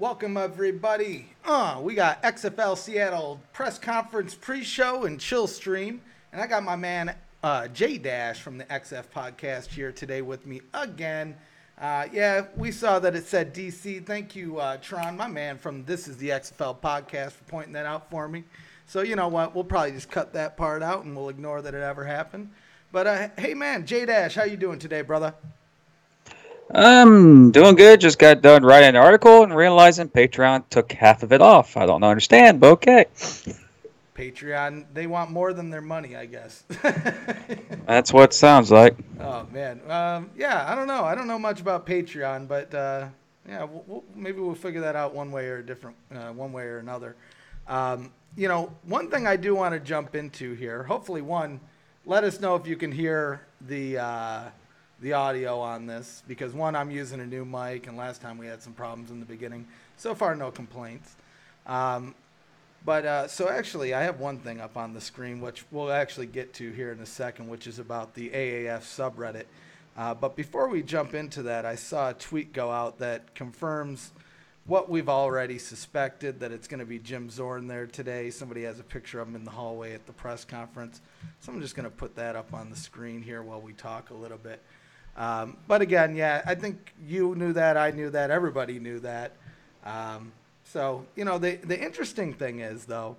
Welcome, everybody. We got XFL Seattle press conference pre-show and chill stream. And I got my man J Dash from the XF podcast here today with me again. We saw that it said DC. Thank you, Tron, my man from This is the XFL podcast, for pointing that out for me. So you know what? We'll probably just cut that part out and we'll ignore that it ever happened. But hey, man, J Dash, how you doing today, brother? I'm doing good. Just got done writing an article and realizing Patreon took half of it off. I don't understand, but okay. Patreon, they want more than their money, I guess. That's what it sounds like. Oh, man. I don't know. I don't know much about Patreon, but maybe we'll figure that out one way or another. One thing I do want to jump into here, hopefully, let us know if you can hear the audio on this, because I'm using a new mic, and last time we had some problems in the beginning. So far, no complaints. So actually, I have one thing up on the screen, which we'll actually get to here in a second, which is about the AAF subreddit. But before we jump into that, I saw a tweet go out that confirms what we've already suspected, that it's going to be Jim Zorn there today. Somebody has a picture of him in the hallway at the press conference. So I'm just going to put that up on the screen here while we talk a little bit. But again, I think you knew that, I knew that, everybody knew that. The interesting thing is, though,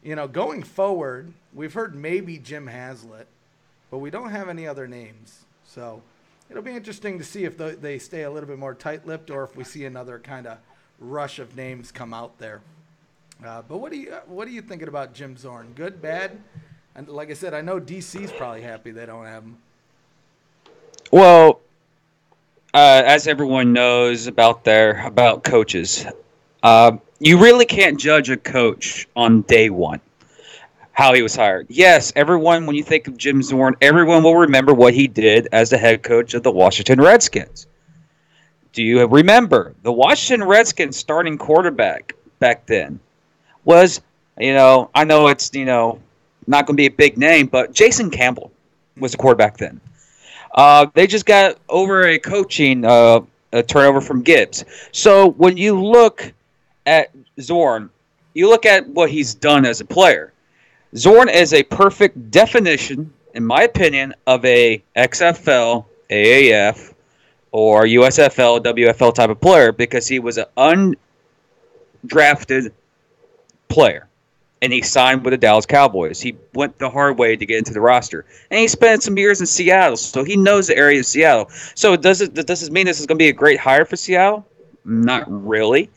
going forward, we've heard maybe Jim Haslett, but we don't have any other names. So it'll be interesting to see if they stay a little bit more tight-lipped, or if we see another kind of rush of names come out there. But what are you thinking about Jim Zorn? Good, bad? And like I said, I know DC's probably happy they don't have him. Well, as everyone knows about coaches, you really can't judge a coach on day one, how he was hired. Yes, everyone, when you think of Jim Zorn, everyone will remember what he did as the head coach of the Washington Redskins. Do you remember the Washington Redskins starting quarterback back then was, I know it's, not going to be a big name, but Jason Campbell was the quarterback then. They just got over a coaching a turnover from Gibbs. So when you look at Zorn, you look at what he's done as a player. Zorn is a perfect definition, in my opinion, of a XFL, AAF, or USFL, WFL type of player, because he was an undrafted player. And he signed with the Dallas Cowboys. He went the hard way to get into the roster. And he spent some years in Seattle, so he knows the area of Seattle. So does this mean this is going to be a great hire for Seattle? Not really.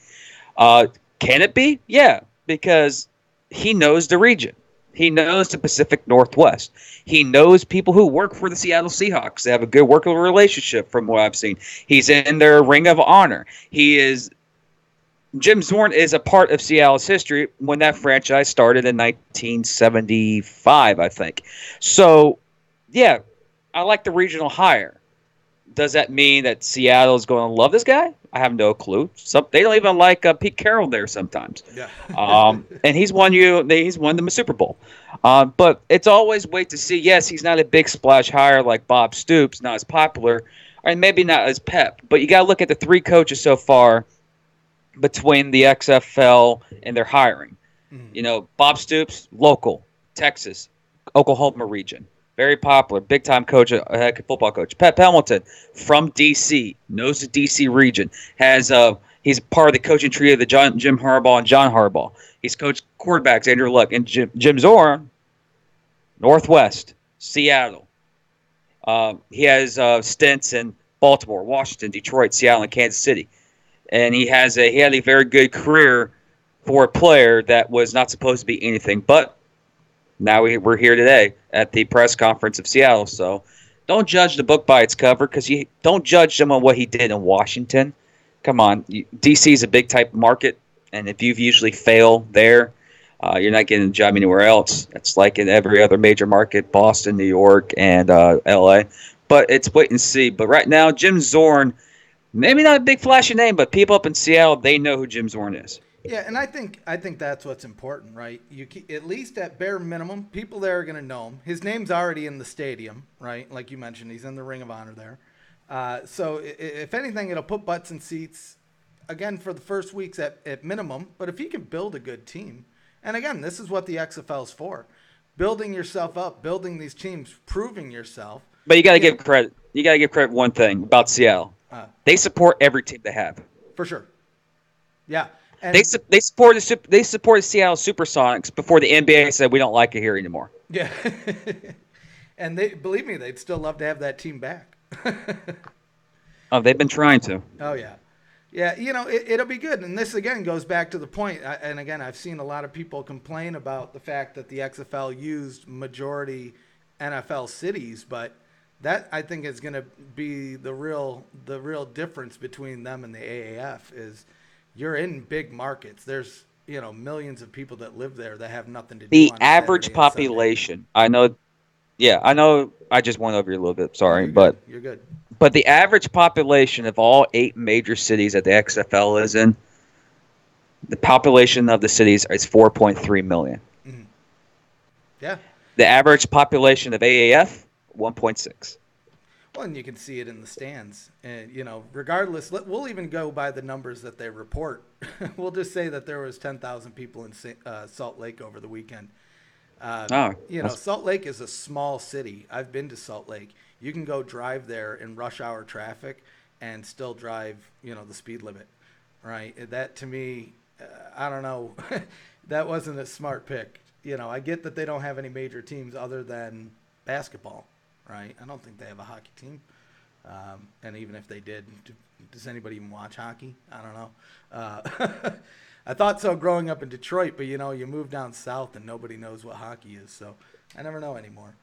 Can it be? Yeah, because he knows the region. He knows the Pacific Northwest. He knows people who work for the Seattle Seahawks. They have a good working relationship from what I've seen. He's in their Ring of Honor. Jim Zorn is a part of Seattle's history when that franchise started in 1975, I think. So, yeah, I like the regional hire. Does that mean that Seattle is going to love this guy? I have no clue. They don't even like Pete Carroll there sometimes. Yeah. And he's won them a Super Bowl. But it's always wait to see. Yes, he's not a big splash hire like Bob Stoops, not as popular, and maybe not as pep. But you got to look at the three coaches so far between the XFL and their hiring. Mm-hmm. Bob Stoops, local, Texas, Oklahoma region. Very popular, big-time coach, head football coach. Pep Hamilton from D.C., knows the D.C. region. He's part of the coaching trio of the Jim Harbaugh and John Harbaugh. He's coached quarterbacks, Andrew Luck, and Jim Zorn, Northwest, Seattle. He has stints in Baltimore, Washington, Detroit, Seattle, and Kansas City. And he had a very good career for a player that was not supposed to be anything. But now we're here today at the press conference of Seattle. So don't judge the book by its cover, because you don't judge him on what he did in Washington. Come on, DC is a big type market, and if you've usually failed there, you're not getting a job anywhere else. It's like in every other major market, Boston, New York, and L.A. But it's wait and see. But right now, Jim Zorn, maybe not a big flashy name, but people up in Seattle, they know who Jim Zorn is. Yeah, and I think that's what's important, right? At least at bare minimum, people there are going to know him. His name's already in the stadium, right? Like you mentioned, he's in the Ring of Honor there. So if anything, it'll put butts in seats again, for the first weeks at minimum. But if he can build a good team, and again, this is what the XFL is for, building yourself up, building these teams, proving yourself. But you got to give credit. You got to give credit one thing about Seattle. They support every team they have. For sure. Yeah. And they support the Seattle Supersonics before the NBA said we don't like it here anymore. Yeah. And believe me, they'd still love to have that team back. Oh, they've been trying to. Oh, yeah. Yeah, it'll be good. And this, again, goes back to the point. And, again, I've seen a lot of people complain about the fact that the XFL used majority NFL cities. But that, I think, is going to be the real difference between them and the AAF is you're in big markets. There's, millions of people that live there that have nothing to do. The average population, I know. Yeah, I know. I just went over you a little bit. Sorry, but you're good. But the average population of all 8 major cities that the XFL is in, the population of the cities is 4.3 million. Mm-hmm. Yeah. The average population of AAF, 1.6. Well, and you can see it in the stands. And, regardless, we'll even go by the numbers that they report. We'll just say that there was 10,000 people in Salt Lake over the weekend. Salt Lake is a small city. I've been to Salt Lake. You can go drive there in rush hour traffic and still drive, the speed limit, right? That, to me, I don't know. That wasn't a smart pick. I get that they don't have any major teams other than basketball, right? I don't think they have a hockey team. And even if they did, does anybody even watch hockey? I don't know. I thought so growing up in Detroit, but, you move down south and nobody knows what hockey is. So I never know anymore.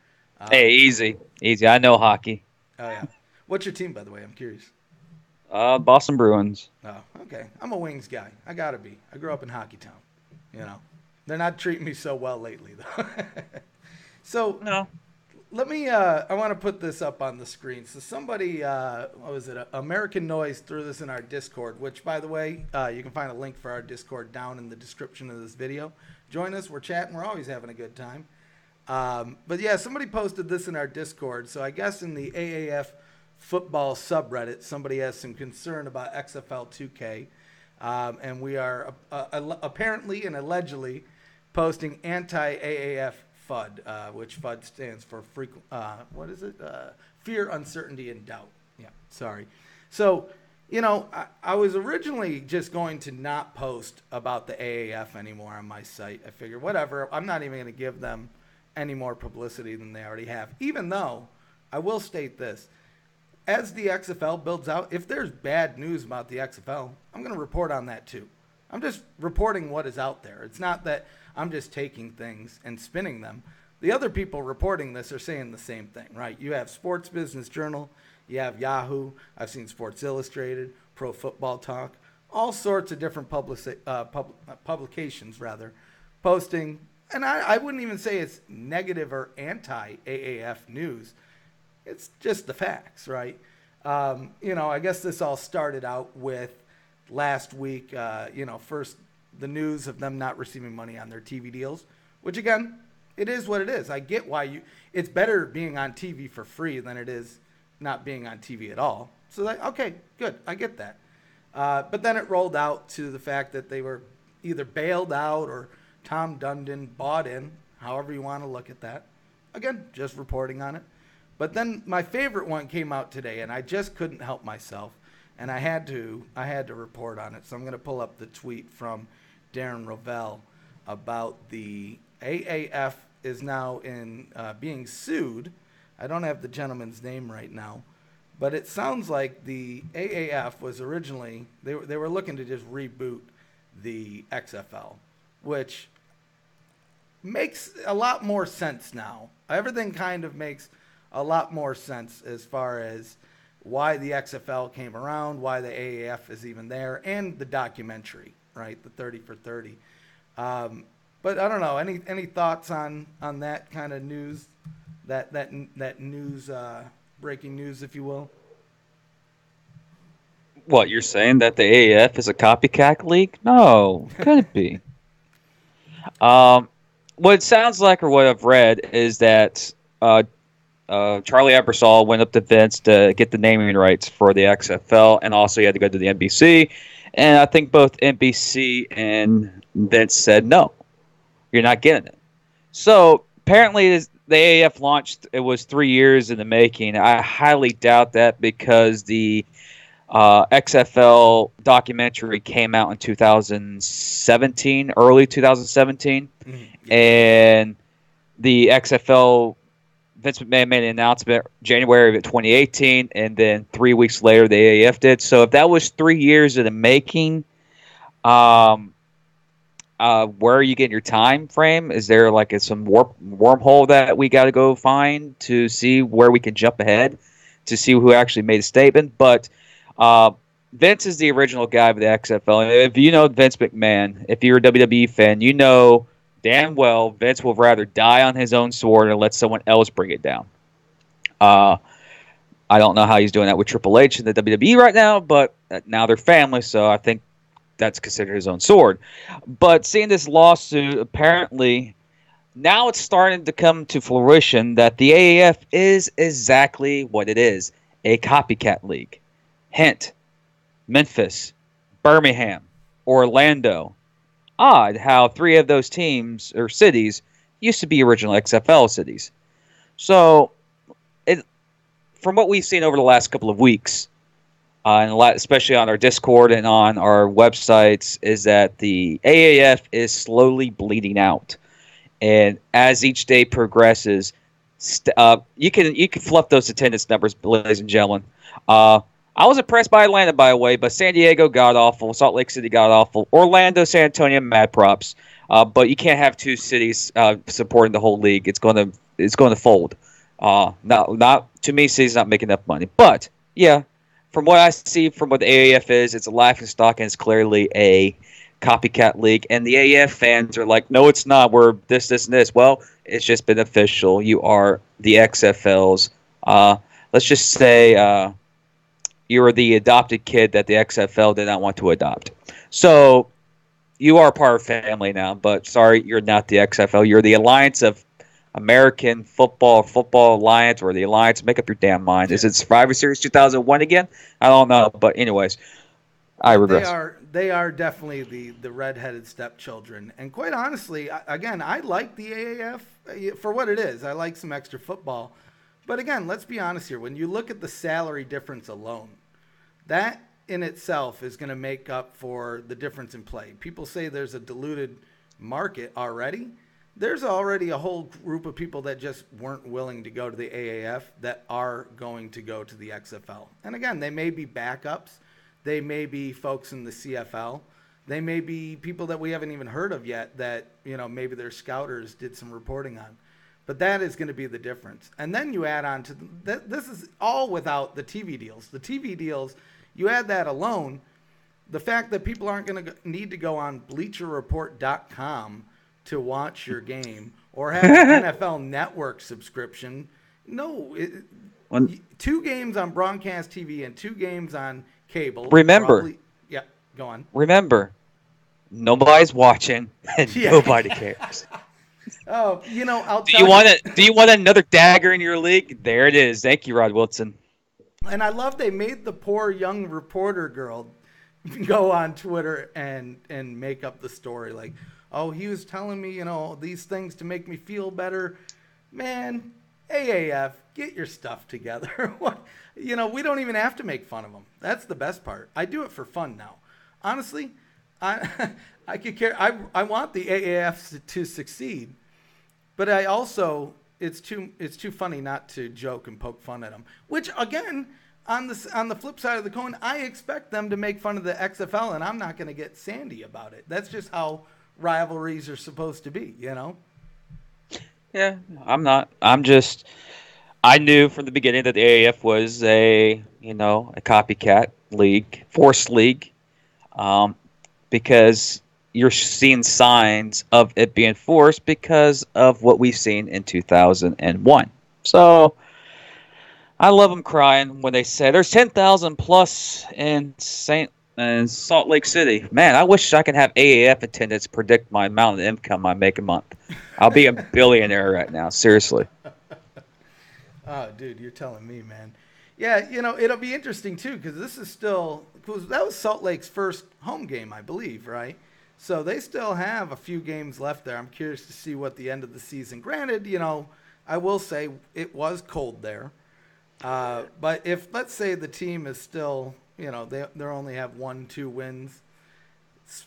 Hey, easy. I know hockey. Oh, yeah. What's your team, by the way? I'm curious. Boston Bruins. Oh, okay. I'm a Wings guy. I got to be. I grew up in Hockey Town. They're not treating me so well lately, though. So no. Let me, I want to put this up on the screen. So somebody, what was it? American Noise threw this in our Discord, which, by the way, you can find a link for our Discord down in the description of this video. Join us. We're chatting. We're always having a good time. But yeah, somebody posted this in our Discord. So I guess in the AAF football subreddit, somebody has some concern about XFL 2K. And we are apparently and allegedly posting anti-AAF FUD, which FUD stands for fear, uncertainty, and doubt. Yeah, sorry. So, I was originally just going to not post about the AAF anymore on my site. I figured, whatever, I'm not even going to give them any more publicity than they already have, even though I will state this. As the XFL builds out, if there's bad news about the XFL, I'm going to report on that too. I'm just reporting what is out there. It's not that I'm just taking things and spinning them. The other people reporting this are saying the same thing, right? You have Sports Business Journal, you have Yahoo, I've seen Sports Illustrated, Pro Football Talk, all sorts of different publications, posting. And I wouldn't even say it's negative or anti-AAF news. It's just the facts, right? I guess this all started out with last week, first the news of them not receiving money on their TV deals, which, again, it is what it is. I get why it's better being on TV for free than it is not being on TV at all. So, okay, good. I get that. But then it rolled out to the fact that they were either bailed out or Tom Dundon bought in, however you want to look at that. Again, just reporting on it. But then my favorite one came out today, and I just couldn't help myself, and I had to report on it. So I'm going to pull up the tweet from Darren Rovell about the AAF is now being sued. I don't have the gentleman's name right now, but it sounds like the AAF was originally they were looking to just reboot the XFL, which makes a lot more sense now. Everything kind of makes a lot more sense as far as why the XFL came around, why the AAF is even there, and the documentary, right? The 30 for 30. But I don't know. Any thoughts on that kind of news, that news, breaking news, if you will? What, you're saying that the AAF is a copycat league? No, could it be? What it sounds like, or what I've read, is that Charlie Ebersol went up to Vince to get the naming rights for the XFL, and also he had to go to the NBC And I think both NBC and Vince said, no, you're not getting it. So apparently the AAF launched, it was 3 years in the making. I highly doubt that because the XFL documentary came out in 2017, early 2017. Yeah. And the XFL, Vince McMahon made an announcement January of 2018, and then 3 weeks later the AAF did. So if that was 3 years in the making, where are you getting your time frame? Is there like some wormhole that we got to go find to see where we can jump ahead to see who actually made a statement? But Vince is the original guy of the XFL. And if you know Vince McMahon, if you're a WWE fan, you know damn well Vince will rather die on his own sword and let someone else bring it down. I don't know how he's doing that with Triple H and the WWE right now, but now they're family, so I think that's considered his own sword. But seeing this lawsuit, apparently now it's starting to come to fruition that the AAF is exactly what it is, a copycat league. Hint, Memphis, Birmingham, Orlando. Odd how 3 of those teams or cities used to be original XFL cities. So, from what we've seen over the last couple of weeks, and especially on our Discord and on our websites, is that the AAF is slowly bleeding out, and as each day progresses, you can fluff those attendance numbers, ladies and gentlemen. I was impressed by Atlanta, by the way, but San Diego god awful, Salt Lake City god awful, Orlando, San Antonio mad props. But you can't have 2 cities supporting the whole league. It's going to fold. Not to me, cities not making enough money, but yeah. From what I see, from what the AAF is, it's a laughing stock, and it's clearly a copycat league. And the AAF fans are like, no, it's not. We're this, and this. Well, it's just been official. You are the XFLs. Let's just say you are the adopted kid that the XFL did not want to adopt. So you are part of family now, but sorry, you're not the XFL. You're the Alliance of American Football Alliance, or the Alliance. Make up your damn mind. Is it Survivor Series 2001 again? I don't know, but anyways, I regress. They are definitely the redheaded stepchildren, and quite honestly, again, I like the AAF for what it is. I like some extra football, but again, let's be honest here. When you look at the salary difference alone, that in itself is going to make up for the difference in play. People say there's a diluted market already. There's already a whole group of people that just weren't willing to go to the AAF that are going to go to the XFL. And again, they may be backups. They may be folks in the CFL. They may be people that we haven't even heard of yet that, maybe their scouters did some reporting on. But that is going to be the difference. And then you add on to this is all without the TV deals. The TV deals, you add that alone, the fact that people aren't going to need to go on BleacherReport.com to watch your game or have an NFL Network subscription. No, 2 games on broadcast TV and 2 games on cable. Remember, go on. Remember, nobody's watching and nobody cares. Oh, I'll do you want another dagger in your league? There it is. Thank you, Rod Wilson. And I love they made the poor young reporter girl go on Twitter and make up the story like, oh, he was telling me, these things to make me feel better. Man, AAF, get your stuff together. We don't even have to make fun of them. That's the best part. I do it for fun now. Honestly, I could care. I want the AAF to succeed, but I also it's too funny not to joke and poke fun at them. Which again, on the flip side of the coin, I expect them to make fun of the XFL, and I'm not going to get sandy about it. That's just how rivalries are supposed to be, Yeah, I'm not. I knew from the beginning that the AAF was a copycat league, forced league, because you're seeing signs of it being forced because of what we've seen in 2001. So I love them crying when they say there's 10,000 plus in Salt Lake City. Man, I wish I could have AAF attendance predict my amount of income I make a month. I'll be a billionaire right now. Seriously. Oh, dude, you're telling me, man. Yeah, it'll be interesting too because this is still cause that was Salt Lake's first home game, I believe, right? So they still have a few games left there. I'm curious to see what the end of the season. Granted, I will say it was cold there, but if let's say the team is still, they only have 1-2 wins,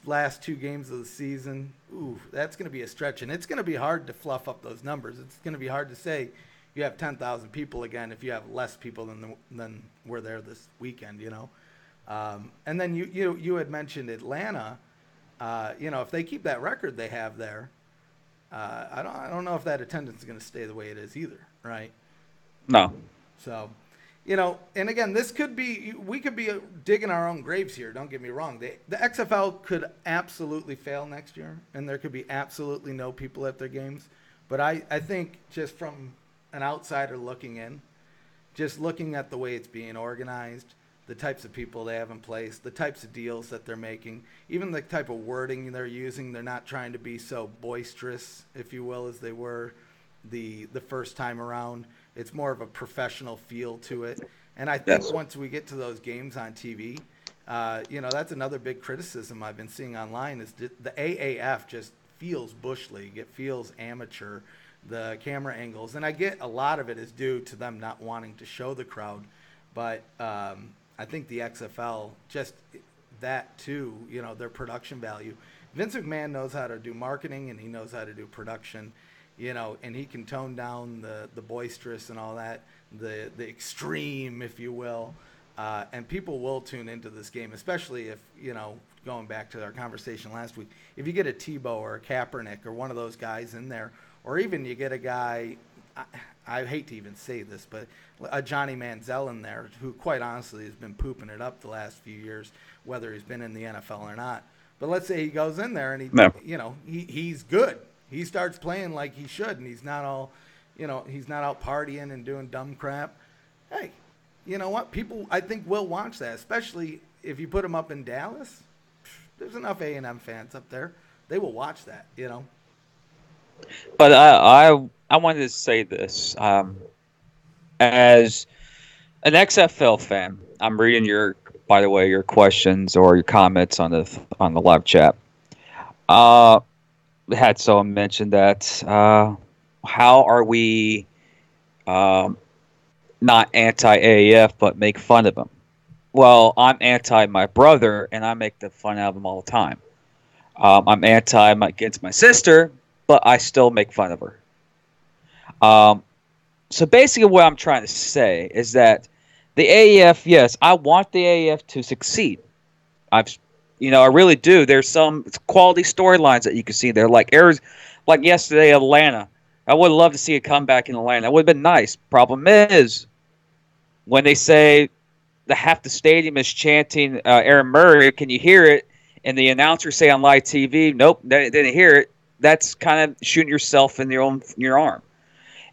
last 2 games of the season, ooh, that's going to be a stretch, and it's going to be hard to fluff up those numbers. It's going to be hard to say you have 10,000 people again if you have less people than were there this weekend, And then you had mentioned Atlanta. If they keep that record they have there, I don't know if that attendance is going to stay the way it is either, right? No. So, and again, we could be digging our own graves here. Don't get me wrong. The XFL could absolutely fail next year, and there could be absolutely no people at their games. But I think just from an outsider looking in, just looking at the way it's being organized, the types of people they have in place, the types of deals that they're making, even the type of wording they're using. They're not trying to be so boisterous, if you will, as they were the first time around. It's more of a professional feel to it. And I think once we get to those games on TV, that's another big criticism I've been seeing online is the AAF just feels bush league. It feels amateur, the camera angles. And I get a lot of it is due to them not wanting to show the crowd. But I think the XFL, just that too, their production value. Vince McMahon knows how to do marketing and he knows how to do production. And he can tone down the boisterous and all that, the extreme, if you will. And people will tune into this game, especially if, going back to our conversation last week, if you get a Tebow or a Kaepernick or one of those guys in there, or even you get a guy, I hate to even say this, but a Johnny Manziel in there who quite honestly has been pooping it up the last few years, whether he's been in the NFL or not. But let's say he goes in there and he's good. He starts playing like he should, and he's not all, he's not out partying and doing dumb crap. Hey, you know what? People, I think, will watch that, especially if you put him up in Dallas. There's enough A&M fans up there. They will watch that, But I wanted to say this. As an XFL fan, I'm reading your questions or your comments on the live chat. Had someone mention that how are we not anti-AAF but make fun of them? Well, I'm anti my brother and I make the fun out of him all the time. I'm anti against my sister, but I still make fun of her. So basically what I'm trying to say is that the AAF, yes, I want the AAF to succeed. I really do. There's some quality storylines that you can see there. Like yesterday, Atlanta. I would love to see a comeback in Atlanta. It would have been nice. Problem is, when they say half the stadium is chanting Aaron Murray, can you hear it? And the announcers say on live TV, nope, they didn't hear it. That's kind of shooting yourself in your arm.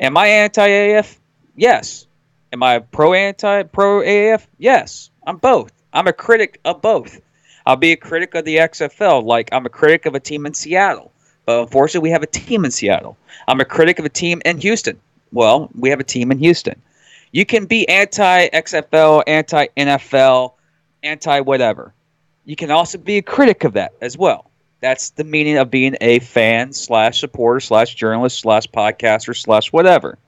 Am I anti-AF? Yes. Am I pro-AF? Yes. I'm both. I'm a critic of both. I'll be a critic of the XFL, like I'm a critic of a team in Seattle. But unfortunately, we have a team in Seattle. I'm a critic of a team in Houston. Well, we have a team in Houston. You can be anti-XFL, anti-NFL, anti-whatever. You can also be a critic of that as well. That's the meaning of being a fan / supporter / journalist / podcaster / whatever.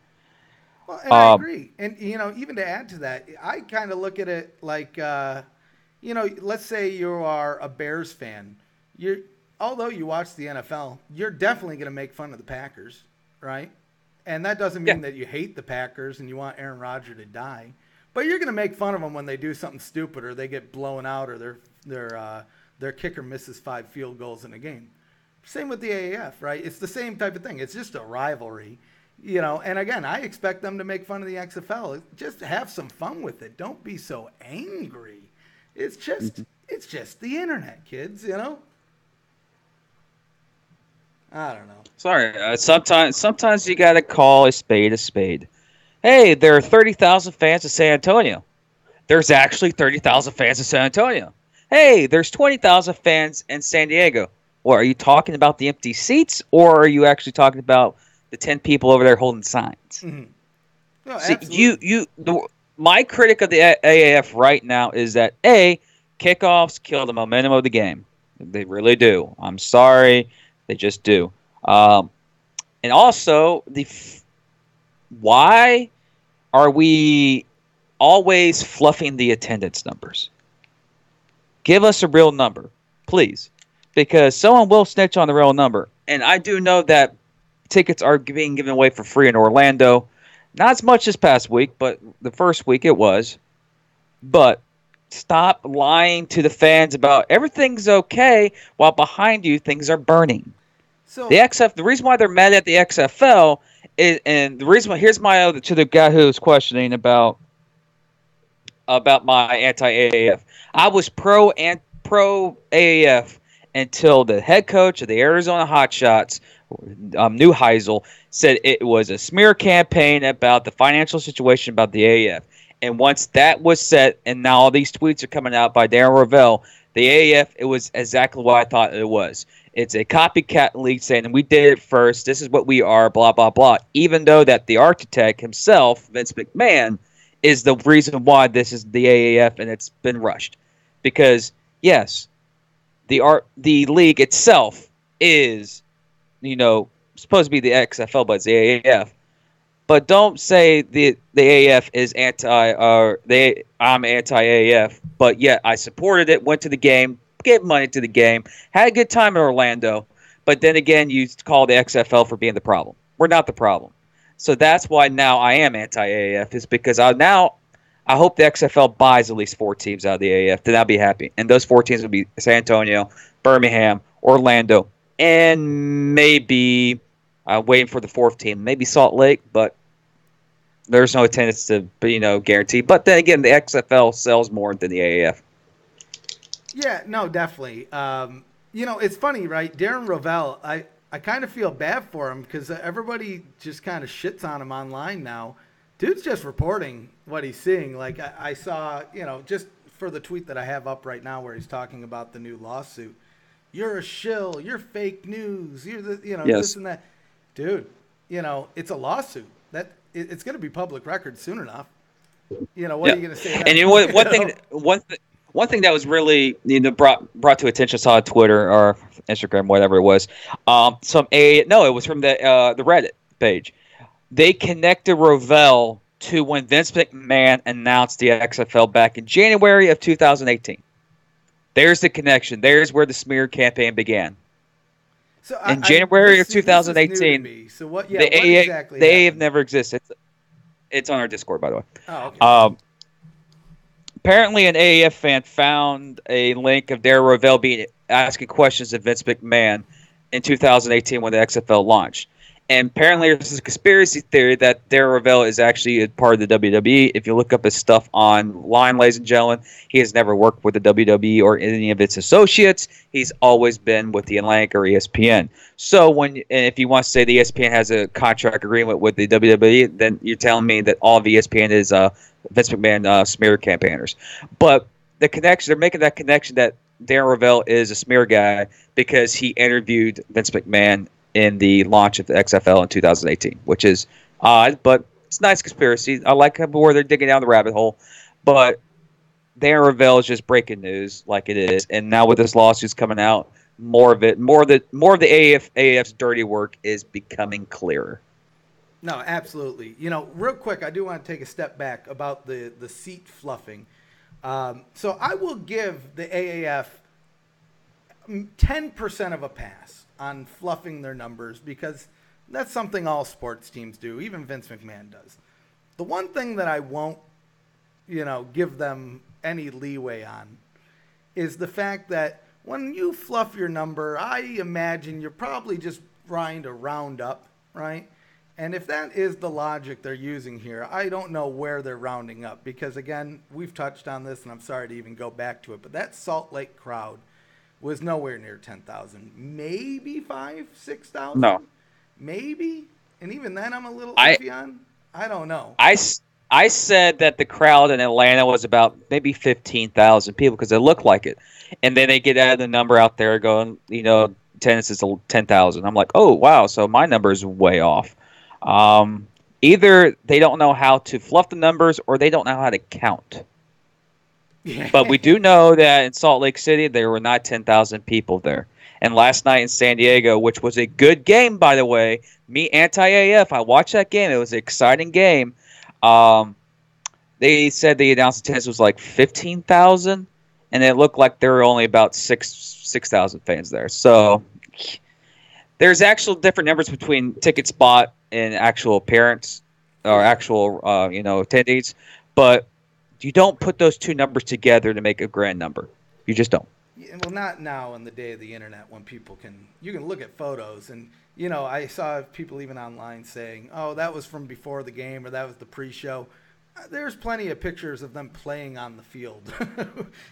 Well, and I agree. And, even to add to that, I kind of look at it like, let's say you are a Bears fan. Although you watch the NFL, you're definitely going to make fun of the Packers, right? And that doesn't mean that you hate the Packers and you want Aaron Rodgers to die. But you're going to make fun of them when they do something stupid or they get blown out or their kicker misses 5 field goals in a game. Same with the AAF, right? It's the same type of thing. It's just a rivalry, And again, I expect them to make fun of the XFL. Just have some fun with it. Don't be so angry. It's just the internet, kids, I don't know. Sorry. Sometimes you got to call a spade a spade. Hey, there are 30,000 fans in San Antonio. There's actually 30,000 fans in San Antonio. Hey, there's 20,000 fans in San Diego. Well, are you talking about the empty seats, or are you actually talking about the 10 people over there holding signs? Mm-hmm. No, see, my critic of the AAF right now is that kickoffs kill the momentum of the game. They really do. I'm sorry, they just do. Um, and also, why are we always fluffing the attendance numbers? Give us a real number, please, because someone will snitch on the real number. And I do know that tickets are being given away for free in Orlando. Not as much this past week, but the first week it was. But stop lying to the fans about everything's okay while behind you things are burning. So The reason why they're mad at the XFL is, and the reason why, here's my other to the guy who was questioning about my anti-AAF. I was pro AAF until the head coach of the Arizona Hotshots, Neuheisel, said it was a smear campaign about the financial situation about the AAF. And once that was set, and now all these tweets are coming out by Darren Rovell, the AAF, it was exactly what I thought it was. It's a copycat league saying, we did it first, this is what we are, blah, blah, blah. Even though that the architect himself, Vince McMahon, is the reason why this is the AAF and it's been rushed. Because, yes, the league itself is, supposed to be the XFL, but it's the AAF. But don't say the AAF is I'm anti-AAF, but yet I supported it, went to the game, gave money to the game, had a good time in Orlando, but then again you call the XFL for being the problem. We're not the problem. So that's why now I am anti-AAF, is because I hope the XFL buys at least 4 teams out of the AAF, then I'll be happy. And those 4 teams will be San Antonio, Birmingham, Orlando, and maybe waiting for the 4th team, maybe Salt Lake, but there's no attendance to guarantee. But then again, the XFL sells more than the AAF. yeah, no, definitely. It's funny, right? Darren Rovell, I kind of feel bad for him because everybody just kind of shits on him online now. Dude's just reporting what he's seeing. Like I saw, just for the tweet that I have up right now where he's talking about the new lawsuit. You're a shill. You're fake news. You're Yes. this and that. Dude, it's a lawsuit. It's going to be public record soon enough. What are you going to say? And one thing that was really brought to attention, I saw on Twitter or Instagram, whatever it was. It was from the Reddit page. They connected Rovell to when Vince McMahon announced the XFL back in January of 2018. There's the connection. There's where the smear campaign began. So in January of 2018, so what? Yeah, what exactly the AAF never exists. It's on our Discord, by the way. Oh, okay. Apparently, an AAF fan found a link of Darren Rovell asking questions of Vince McMahon in 2018 when the XFL launched. And apparently, there's a conspiracy theory that Darren Rovell is actually a part of the WWE. If you look up his stuff online, ladies and gentlemen, he has never worked with the WWE or any of its associates. He's always been with the Atlantic or ESPN. So if you want to say the ESPN has a contract agreement with the WWE, then you're telling me that all of ESPN is Vince McMahon smear campaigners. But the connection, they're making that connection that Darren Rovell is a smear guy because he interviewed Vince McMahon in the launch of the XFL in 2018, which is odd, but it's a nice conspiracy. I like where they're digging down the rabbit hole. But Darren Rovell is just breaking news like it is. And now with this lawsuits coming out, more of the AAF's dirty work is becoming clearer. No, absolutely. Real quick, I do want to take a step back about the seat fluffing. So I will give the AAF 10% of a pass on fluffing their numbers because that's something all sports teams do. Even Vince McMahon does. The one thing that I won't, give them any leeway on is the fact that when you fluff your number, I imagine you're probably just trying to round up, right? And if that is the logic they're using here, I don't know where they're rounding up because, again, we've touched on this, and I'm sorry to even go back to it, but that Salt Lake crowd was nowhere near 10,000. Maybe 5,000, 6,000? No. Maybe? And even then I'm a little iffy on? I don't know. I said that the crowd in Atlanta was about maybe 15,000 people because it looked like it. And then they get out of the number out there going, attendance is 10,000. I'm like, oh, wow, so my number is way off. Either they don't know how to fluff the numbers or they don't know how to count. Yeah. But we do know that in Salt Lake City, there were not 10,000 people there. And last night in San Diego, which was a good game, by the way, me anti-AF, I watched that game. It was an exciting game. They said the announced attendance was like 15,000, and it looked like there were only about 6,000 fans there. So there's actual different numbers between ticket spot and actual appearance or actual attendees, but you don't put those two numbers together to make a grand number. You just don't. Yeah, well, not now in the day of the internet when you can look at photos and, I saw people even online saying, oh, that was from before the game or that was the pre-show. There's plenty of pictures of them playing on the field,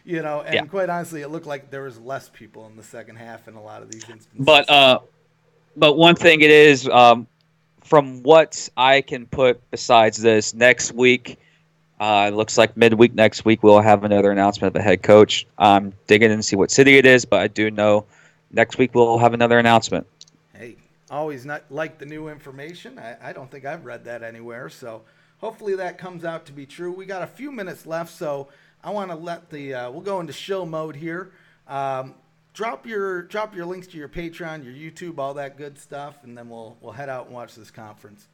and quite honestly, it looked like there was less people in the second half in a lot of these instances. But one thing it is, from what I can put besides this, next week, it looks like midweek next week we'll have another announcement of a head coach. I'm digging in to see what city it is, but I do know next week we'll have another announcement. Hey, always not like the new information. I don't think I've read that anywhere, so hopefully that comes out to be true. We got a few minutes left, so I want to let we'll go into shill mode here. Drop your links to your Patreon, your YouTube, all that good stuff, and then we'll head out and watch this conference.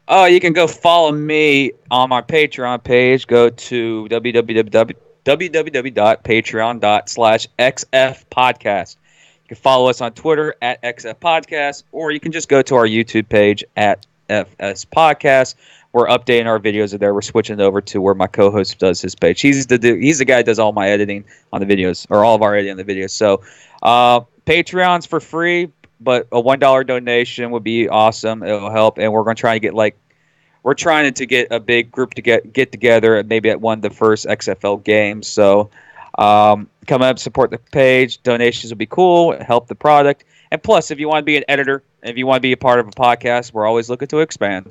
You can go follow me on my Patreon page. Go to www.patreon.com/XFpodcast. You can follow us on Twitter at XFpodcast, or you can just go to our YouTube page at FS Podcast. We're updating our videos there. We're switching over to where my co-host does his page. He's the guy that does all my editing on the videos, or all of our editing on the videos. So Patreon's for free, but a $1 donation would be awesome. It'll help, and we're going to try to get a big group to get together, maybe at one of the first XFL games. So come up, support the page. Donations would be cool. Help the product, and plus, if you want to be an editor, if you want to be a part of a podcast, we're always looking to expand.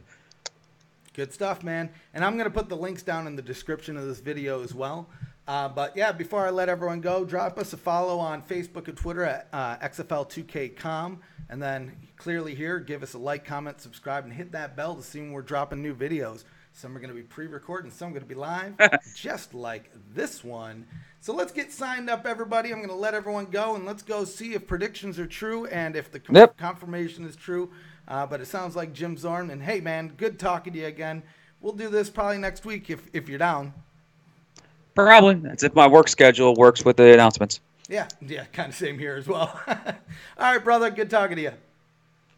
Good stuff, man. And I'm going to put the links down in the description of this video as well. But yeah, before I let everyone go, drop us a follow on Facebook and Twitter at XFL2K.com. And then clearly here, give us a like, comment, subscribe, and hit that bell to see when we're dropping new videos. Some are going to be pre-recorded and some are going to be live, just like this one. So let's get signed up, everybody. I'm going to let everyone go, and let's go see if predictions are true and if the confirmation is true. But it sounds like Jim Zorn. And hey, man, good talking to you again. We'll do this probably next week if you're down. Probably. That's if my work schedule works with the announcements. Yeah, kind of same here as well. All right, brother. Good talking to you.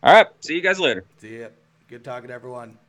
All right. See you guys later. See ya. Good talking to everyone.